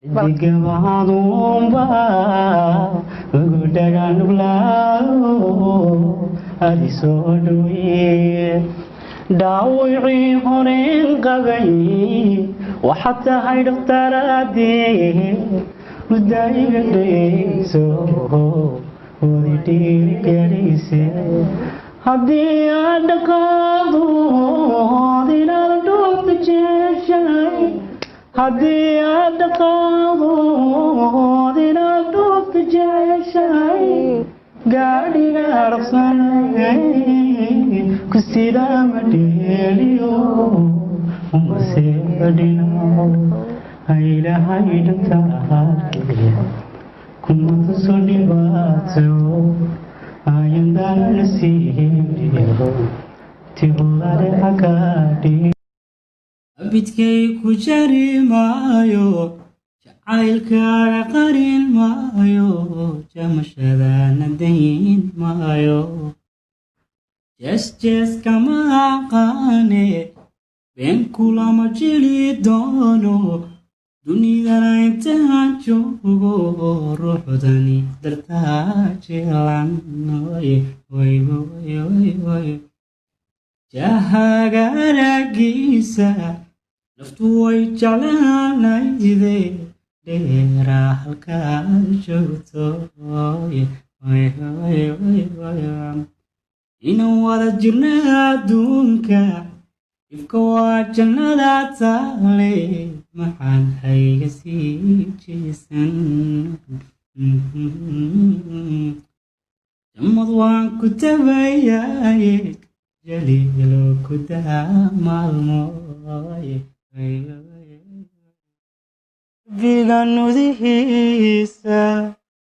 Digabadumba gudaganu adisoodwe daawicii horeen qabay waxata hay dhaqtarade mudaiga dhayso wadii garise hadii aan dhaqaado inaad dhulka jeeshay hadii aan dhaqaado inaad dhulka jeeshay gaadhiga arabsanay kusida madeliyo umaseedino haylahay dhaqaale kuma tusodibaato ayandan nasiibiyo tibulare hakadi abidkay ku jari maayo jacaylkaaga qarin maayo jamashadana dayn maayo jees kama aqaane been kulama jili doono dunidana intaan joogo ruuxdani dartaa jilan jahaga aragiisa naftu way jeclaanayde dheera halkaad joogto inaan wada jirna adduunka ifka waa jannada taale maxaan hayga sii jeesan jamad waan ku tabayaye jaliilo ku daa maalmooye biga nudihiisa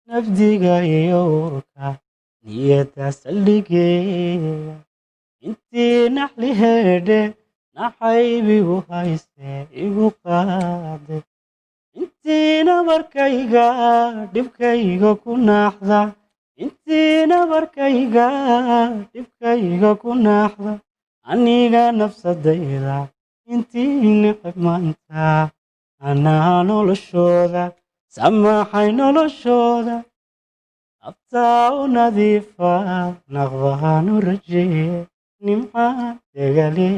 nafdiga iyoka niyada saldhigeeya intii naxli hedhe naxaybigu hayse igu qaade intiina barkayga dhibkayga ku naaxda intiina barkayga dhibkayga ku naaxda aniga nafsadayda intii neceb maanta anaa noloshooda samaxay noloshooda abtaa u nadiifa naqbahan u rajeeye nimca degale